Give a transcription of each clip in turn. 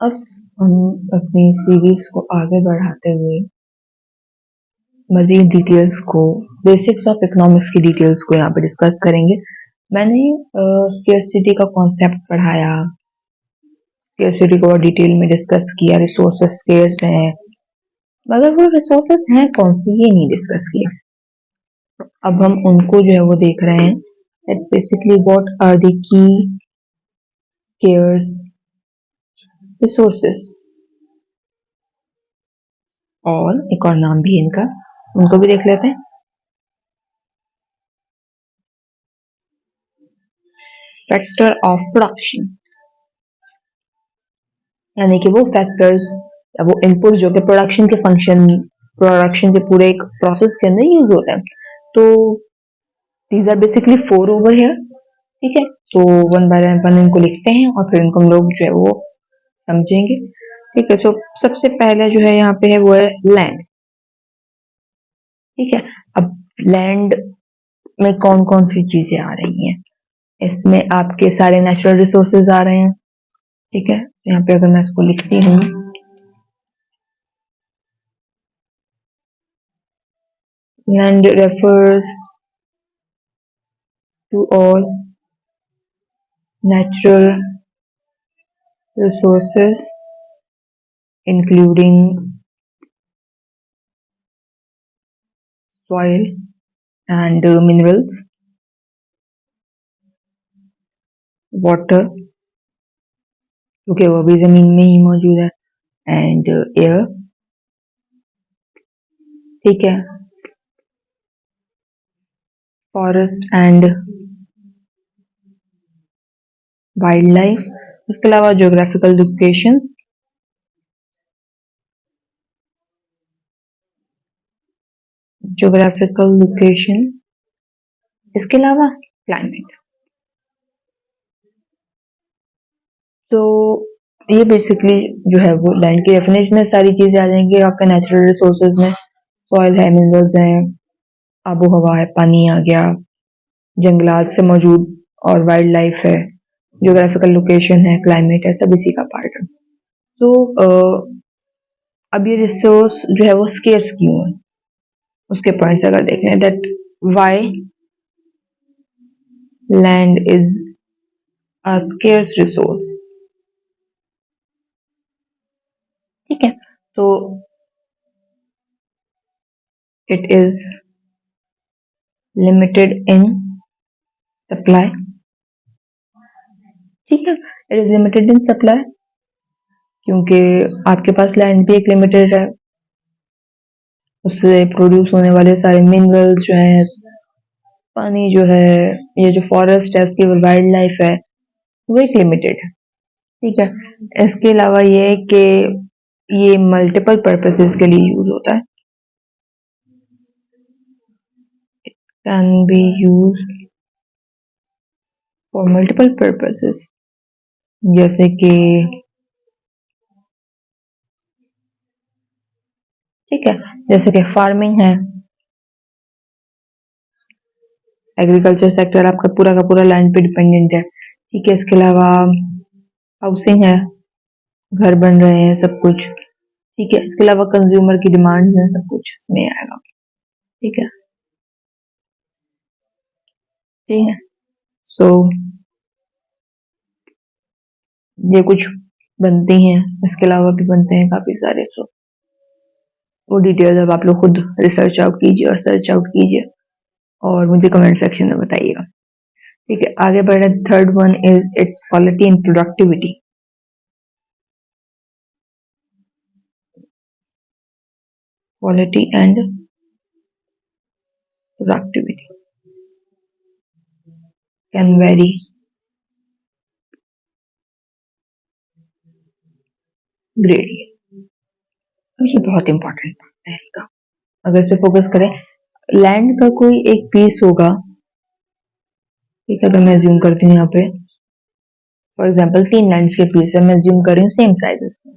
अब हम अपनी सीरीज को आगे बढ़ाते हुए मजीद डिटेल्स को, बेसिक्स ऑफ इकोनॉमिक्स की डिटेल्स को यहाँ पे डिस्कस करेंगे। मैंने स्केर्सिटी का कॉन्सेप्ट पढ़ाया, स्केर्सिटी को डिटेल में डिस्कस किया, रिसोर्सेस स्केर्स हैं, मगर वो रिसोर्सेस हैं कौन सी ये नहीं डिस्कस किया। अब हम उनको जो है वो देख रहे हैं, that basically what are the key scarce resources, और एक और नाम भी है इनका, उनको भी देख लेते हैं। फैक्टर ऑफ प्रोडक्शन, यानी कि वो फैक्टर्स या वो इनपुट जो कि प्रोडक्शन के फंक्शन, प्रोडक्शन के पूरे एक प्रोसेस के अंदर यूज होता है। तो these are basically 4 over here. ठीक है, तो वन बाय वन इनको लिखते हैं और फिर इनको हम लोग जो है वो समझेंगे। ठीक है, तो सबसे पहले जो है यहाँ पे है वो है लैंड। ठीक है, अब लैंड में कौन कौन सी चीजें आ रही हैं, इसमें आपके सारे नेचुरल रिसोर्सेज आ रहे हैं। ठीक है, यहाँ पे अगर मैं इसको लिखती हूँ, land refers to all natural resources including soil and minerals, water, क्योंकि वो भी जमीन में ही मौजूद है, एंड एयर। ठीक है, फॉरेस्ट एंड वाइल्ड लाइफ, इसके अलावा ज्योग्राफिकल लोकेशंस, ज्योग्राफिकल लोकेशन, इसके अलावा क्लाइमेट। तो ये बेसिकली जो है वो लैंड की डेफिनेशन में सारी चीजें आ जाएंगी। आपका नेचुरल रिसोर्सेज में सॉइल है, मिनरल्स हैं, आबो हवा है, पानी आ गया, जंगलात से मौजूद, और वाइल्ड लाइफ है, ज्योग्राफिकल लोकेशन है, क्लाइमेट है, सब इसी का पार्ट है। तो अब ये रिसोर्स जो है वो स्केर्स क्यों है, उसके पॉइंट्स अगर देखें, that why land is a scarce resource. ठीक है, तो it is limited in supply. ठीक है, it is limited in supply क्योंकि आपके पास लैंड भी एक लिमिटेड है, उससे प्रोड्यूस होने वाले सारे मिनरल्स जो हैं, पानी जो है, ये जो फॉरेस्ट है, उसकी वाइल्ड लाइफ है, वो एक लिमिटेड है। ठीक है, इसके अलावा ये है कि ये मल्टीपल पर्पसेस के लिए यूज होता है, can be use for multiple purposes, जैसे कि ठीक है, जैसे कि फार्मिंग है, एग्रीकल्चर सेक्टर आपका पूरा का पूरा लैंड पे डिपेंडेंट है। ठीक है, इसके अलावा हाउसिंग है, घर बन रहे हैं, सब कुछ। ठीक है, इसके अलावा कंज्यूमर की डिमांड है, सब कुछ इसमें आएगा। ठीक है, ठीक है, सो ये कुछ बनती हैं, इसके अलावा भी बनते हैं काफी सारे। सो वो डिटेल्स अब आप लोग खुद रिसर्च आउट कीजिए और सर्च आउट कीजिए और मुझे कमेंट सेक्शन में बताइएगा। ठीक है, आगे बढ़ रहे, third one is it's quality and productivity. Quality and productivity can very greatly. ये बहुत इंपॉर्टेंट पार्ट है इसका, अगर इस पे फोकस करें। लैंड का कोई एक पीस होगा, ठीक है, अगर मैं ज्यूम करती हूँ यहाँ पे, फॉर एग्जाम्पल 3 लैंड्स के पीस है, मैं ज्यूम कर रही हूँ सेम साइजेस में।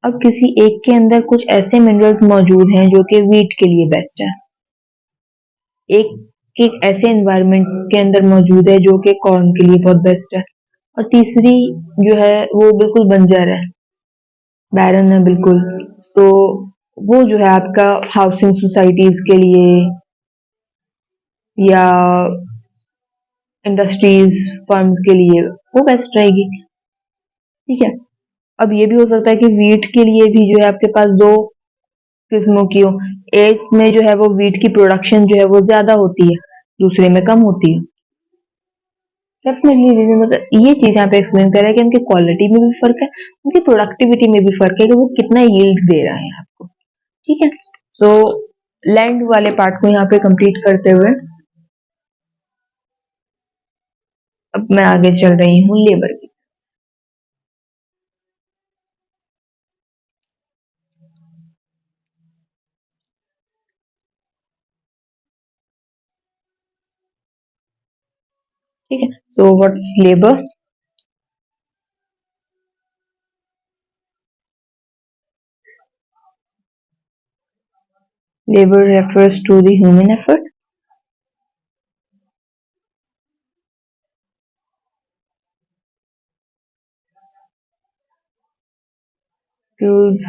अब किसी एक के अंदर कुछ ऐसे मिनरल्स मौजूद हैं जो कि वीट के लिए बेस्ट है, एक ऐसे एनवायरनमेंट के अंदर मौजूद है जो कि कॉर्न के लिए बहुत बेस्ट है, और तीसरी जो है वो बिल्कुल बंजर है, बैरन है बिल्कुल। तो वो जो है आपका हाउसिंग सोसाइटीज के लिए या इंडस्ट्रीज फर्म्स के लिए वो बेस्ट रहेगी। ठीक है। अब ये भी हो सकता है कि वीट के लिए भी जो है आपके पास दो किस्मों की हो। एक में जो है वो वीट की प्रोडक्शन जो है वो ज्यादा होती है, दूसरे में कम होती है। डेफिनेटली रीजन मतलब ये चीज यहाँ पे एक्सप्लेन कर रहा है कि उनकी क्वालिटी में भी फर्क है, उनकी प्रोडक्टिविटी में भी फर्क है कि वो कितना यील्ड दे रहे हैं आपको। ठीक है। सो लैंड वाले पार्ट को यहाँ पे कंप्लीट करते हुए अब मैं आगे चल रही हूँ लेबर की। ठीक है। So what's labour? Labor refers to the human effort, fuels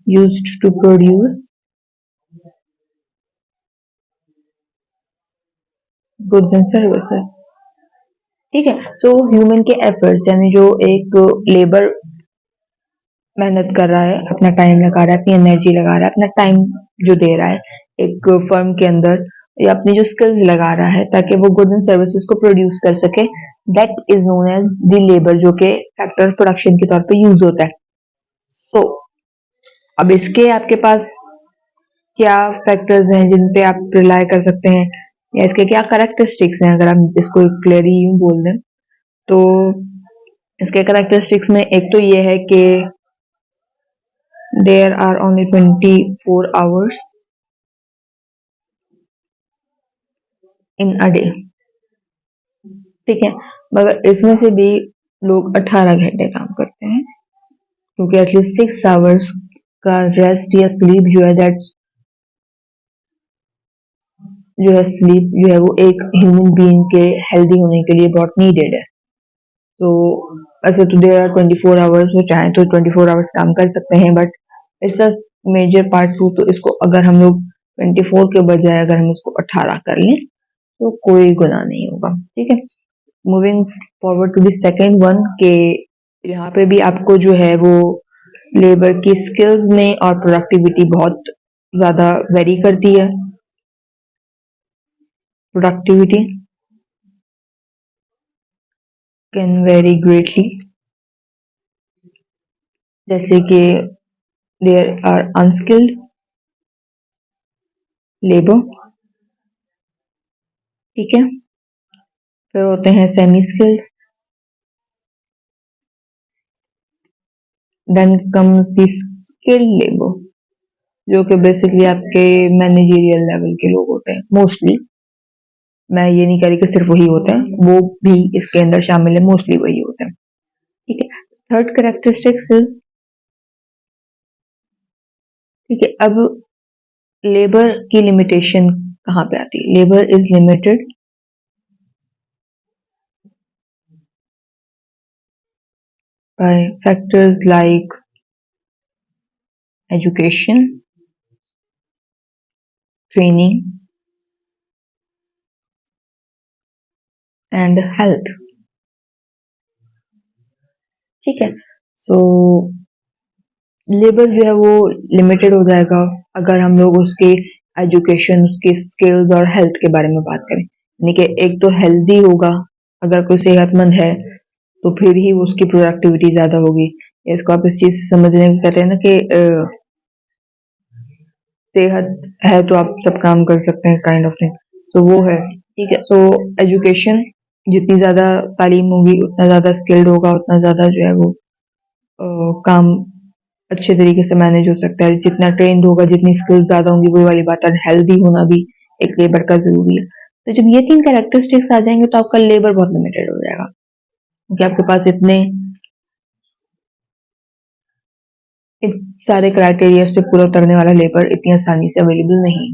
used to produce goods and services। ठीक है। सो ह्यूमन के एफर्ट्स यानी जो एक लेबर मेहनत कर रहा है, अपना टाइम लगा रहा है, अपनी एनर्जी लगा रहा है, अपना टाइम जो दे रहा है एक फर्म के अंदर, या अपनी जो स्किल्स लगा रहा है ताकि वो गुड्स एंड सर्विसेज को प्रोड्यूस कर सके, that is known as the labour, जो कि फैक्टर ऑफ प्रोडक्शन के तौर पे यूज होता है। तो अब इसके आपके पास क्या फैक्टर्स हैं जिन पे आप रिलाई कर सकते हैं, या इसके क्या करेक्टरिस्टिक्स हैं, अगर हम इसको क्लियरली यूं बोल दें तो इसके करेक्टरिस्टिक्स में एक तो ये है कि there are only 24 hours in a day. ठीक है। मगर इसमें से भी लोग 18 घंटे काम करते हैं, क्योंकि एटलीस्ट 6 hours का रेस्ट या स्लीप जो है दैट जो है स्लीप जो है वो एक ह्यूमन बीइंग के हेल्दी होने के लिए बहुत नीडेड है। तो ऐसे तो देर आर 24 hours, वो चाहे तो 24 hours काम कर सकते हैं, but it's a major part too. तो इसको अगर हम लोग 24 के बजाय अगर हम इसको 18 कर लें तो कोई गुनाह नहीं होगा। ठीक है। Moving forward to the second one के यहाँ पे भी आपको जो है वो लेबर की स्किल्स में और प्रोडक्टिविटी बहुत ज्यादा वेरी करती है। प्रोडक्टिविटी कैन वेरी ग्रेटली, जैसे कि देयर आर अनस्किल्ड लेबर। ठीक है। फिर होते हैं semi skilled, then comes the skilled labour, जो कि बेसिकली आपके मैनेजरियल लेवल के लोग होते हैं मोस्टली। मैं ये नहीं कह रही कि सिर्फ वही होते हैं, वो भी इसके अंदर शामिल है, मोस्टली वही होते हैं। ठीक है। थर्ड करेक्टरिस्टिक्स इज, ठीक है, अब लेबर की लिमिटेशन कहाँ पे आती है? Labour is limited by factors like education, training and health. ठीक है। सो लेबर जो है वो लिमिटेड हो जाएगा अगर हम लोग उसके एजुकेशन, उसके स्किल्स और हेल्थ के बारे में बात करें। यानी कि एक तो हेल्दी होगा, अगर कोई सेहतमंद है तो फिर ही उसकी प्रोडक्टिविटी ज्यादा होगी। इसको आप इस चीज से समझने में कहते हैं ना कि सेहत है तो आप सब काम कर सकते हैं, काइंड ऑफ थिंग। सो वो है। ठीक है। सो एजुकेशन, जितनी ज्यादा तालीम होगी उतना ज्यादा स्किल्ड होगा, उतना ज्यादा जो है वो काम अच्छे तरीके से मैनेज हो सकता है। जितना ट्रेंड होगा, जितनी स्किल्स ज्यादा होंगी, वही वाली बात है, हेल्दी होना भी एक लेबर का जरूरी है। तो जब ये तीन कैरेक्टरिस्टिक्स आ जाएंगे तो आपका लेबर बहुत लिमिटेड हो जाएगा, क्योंकि आपके पास इन सारे क्राइटेरियाज पे पूरा उतरने वाला लेबर इतनी आसानी से अवेलेबल नहीं है।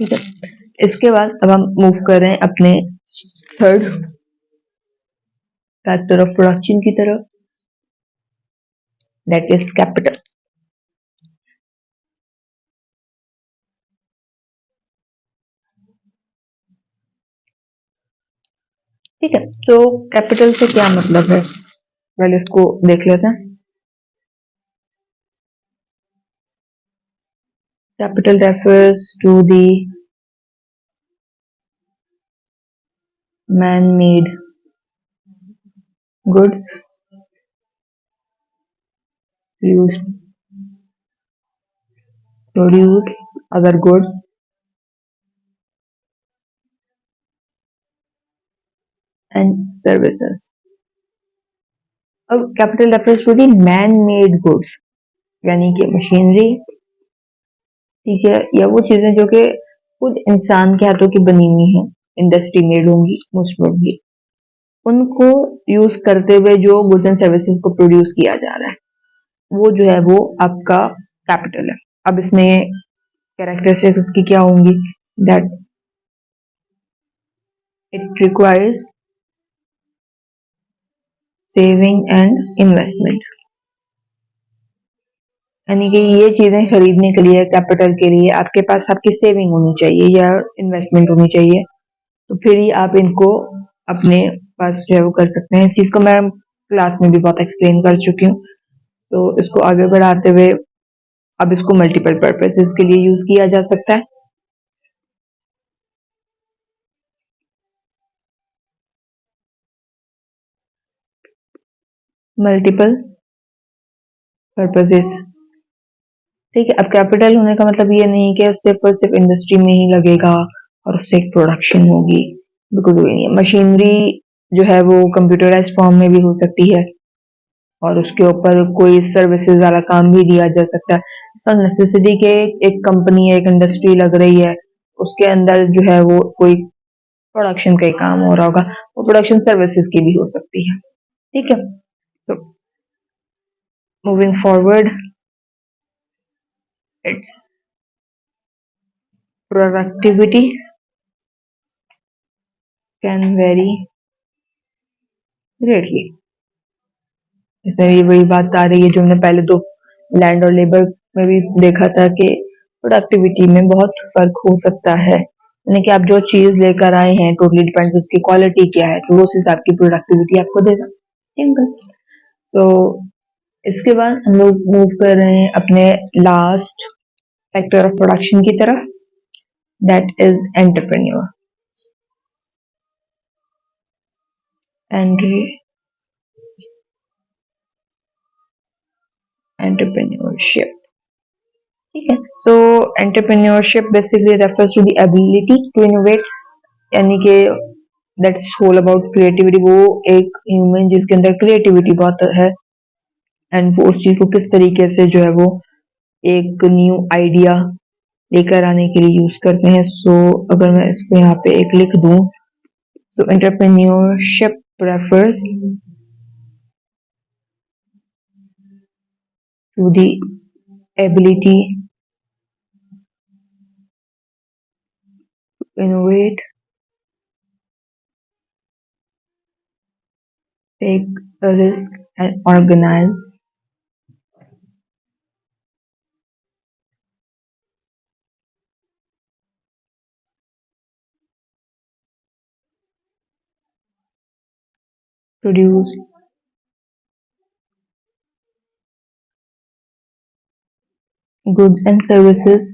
ठीक है। इसके बाद अब हम मूव कर रहे हैं अपने थर्ड फैक्टर ऑफ प्रोडक्शन की तरफ। that is capital. ठीक है, तो कैपिटल से क्या मतलब है, पहले इसको देख लेते हैं। Capital refers to the man-made goods used produce other goods and services. अब capital refers to the man-made goods यानी कि मशीनरी, ठीक है, या वो चीजें जो कि खुद इंसान के हाथों की बनी हुई हैं, इंडस्ट्री मेड होंगी मोस्ट प्रोबेबली, उनको यूज करते हुए जो गुड्स एंड सर्विसेज को प्रोड्यूस किया जा रहा है, वो जो है वो आपका कैपिटल है। अब इसमें कैरेक्टरिस्टिक्स की क्या होंगी, that it requires saving and investment, यानी कि ये चीजें खरीदने के लिए, कैपिटल के लिए आपके पास आपकी सेविंग होनी चाहिए या इन्वेस्टमेंट होनी चाहिए, तो फिर ही आप इनको अपने पास जो है वो कर सकते हैं। इस चीज को मैं क्लास में भी बहुत एक्सप्लेन कर चुकी हूँ, तो इसको आगे बढ़ाते हुए अब इसको मल्टीपल पर्पसेस के लिए यूज किया जा सकता है। मल्टीपल पर्पसेस, ठीक है। अब कैपिटल होने का मतलब ये नहीं कि सिर्फ इंडस्ट्री में ही लगेगा और उससे एक प्रोडक्शन होगी, बिल्कुल भी नहीं है। मशीनरी जो है वो कंप्यूटराइज फॉर्म में भी हो सकती है और उसके ऊपर कोई सर्विसेज वाला काम भी दिया जा सकता है। सो नेसेसिटी के एक कंपनी एक इंडस्ट्री लग रही है, उसके अंदर जो है वो कोई प्रोडक्शन का ही काम हो रहा होगा, वो प्रोडक्शन सर्विसेज की भी हो सकती है, ठीक है। तो moving forward, it's productivity can very greatly. इसमें भी वही बात आ रही है जो हमने पहले तो लैंड और लेबर में भी देखा था कि प्रोडक्टिविटी में बहुत फर्क हो सकता है, यानी कि आप जो चीज लेकर आए हैं टोटली डिपेंड्स उसकी क्वालिटी क्या है, तो उस हिसाब की प्रोडक्टिविटी आपको देगा, सिंपल। तो इसके बाद हम लोग मूव कर रहे हैं अपने लास्ट फैक्टर ऑफ प्रोडक्शन की तरफ, दैट इज एंटरप्रेन्योर। एंटरप्रेन्योरशिप, ठीक है। So entrepreneurship basically refers to the ability to innovate, यानी कि दैट्स ऑल अबाउट क्रिएटिविटी, वो एक ह्यूमन जिसके अंदर क्रिएटिविटी बहुत है एंड वो उस चीज को किस तरीके से जो है वो एक न्यू आइडिया लेकर आने के लिए यूज करते हैं। सो अगर मैं इसको यहाँ पे एक लिख दूं, so entrepreneurship refers to the ability to innovate, take a risk and organize, produce goods and services,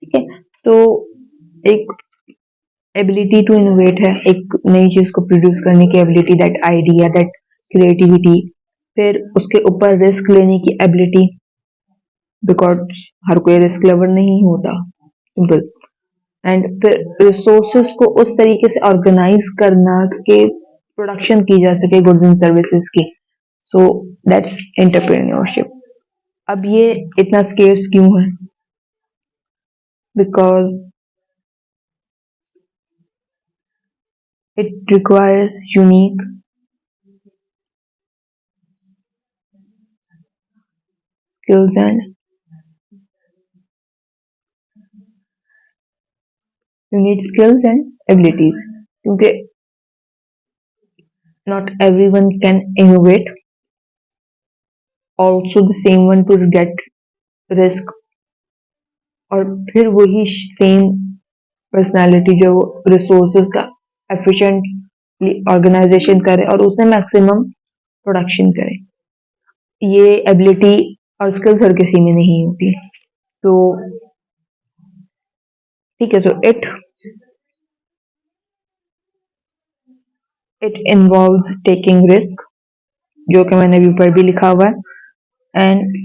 ठीक है। तो एक एबिलिटी टू इनोवेट है, एक नई चीज को प्रोड्यूस करने की ability, that idea, that creativity, फिर उसके ऊपर रिस्क लेने की एबिलिटी, बिकॉज हर कोई रिस्क लवर नहीं होता, सिंपल। एंड फिर रिसोर्सेस को उस तरीके से ऑर्गेनाइज करना कि प्रोडक्शन की जा सके गुड्स एंड सर्विसेज की, सो दैट्स एंटरप्रेन्योरशिप। अब ये इतना स्केर्स क्यों है, because it requires skills and unique skills and abilities, क्योंकि not everyone can innovate, also the same one to get risk, और फिर वही सेम पर्सनालिटी जो रिसोर्सेज का एफिशिएंटली ऑर्गेनाइजेशन करे और उसे मैक्सिमम प्रोडक्शन करे। ये एबिलिटी और स्किल्स हर किसी में नहीं होती। तो ठीक है, so it involves taking risk, जो कि मैंने अभी ऊपर भी लिखा हुआ है, एंड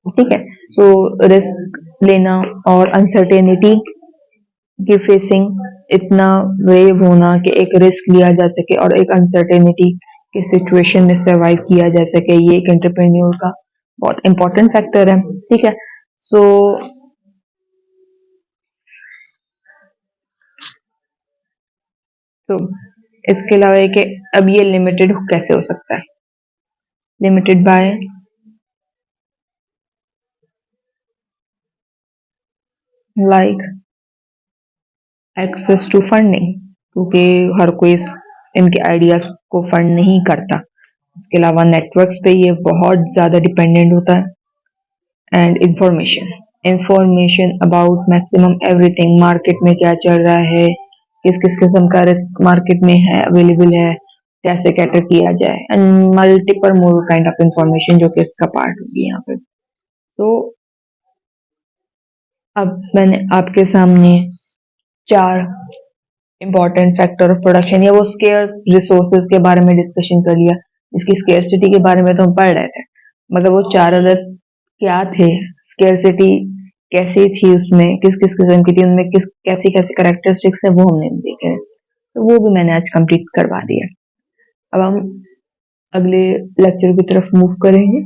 ठीक है, सो रिस्क लेना और अनसर्टेनिटी की फेसिंग, इतना ब्रेव होना कि एक रिस्क लिया जा सके और एक अनसर्टेनिटी की सिचुएशन में सर्वाइव किया जा सके, ये एक एंटरप्रेन्योर का बहुत इंपॉर्टेंट फैक्टर है। ठीक है, सो तो इसके अलावा है कि अब ये लिमिटेड कैसे हो सकता है? Limited by like access to funding, क्योंकि हर कोई इनके आइडियाज को फंड नहीं करता। इसके अलावा नेटवर्क्स पे ये बहुत ज़्यादा डिपेंडेंट होता है। And information about maximum everything, market में क्या चल रहा है, किस किस किस्म का रिस्क मार्केट में है, अवेलेबल है, कैसे कैटर किया जाए, and multiple more kind of information जो कि इसका पार्ट होगी यहाँ पे। तो अब मैंने आपके सामने 4 इम्पोर्टेंट फैक्टर ऑफ प्रोडक्शन या वो स्केर्स रिसोर्सेज के बारे में डिस्कशन कर लिया। इसकी स्केर्सिटी के बारे में तो हम पढ़ रहे थे, मतलब वो 4 अलग क्या थे, स्केर्सिटी कैसी थी, उसमें किस किस किस्म की थी, उनमें किस कैसी कैसी कैरेक्टरिस्टिक्स है, वो हमने देखे, तो वो भी मैंने आज कंप्लीट करवा दिया। अब हम अगले लेक्चर की तरफ मूव करेंगे।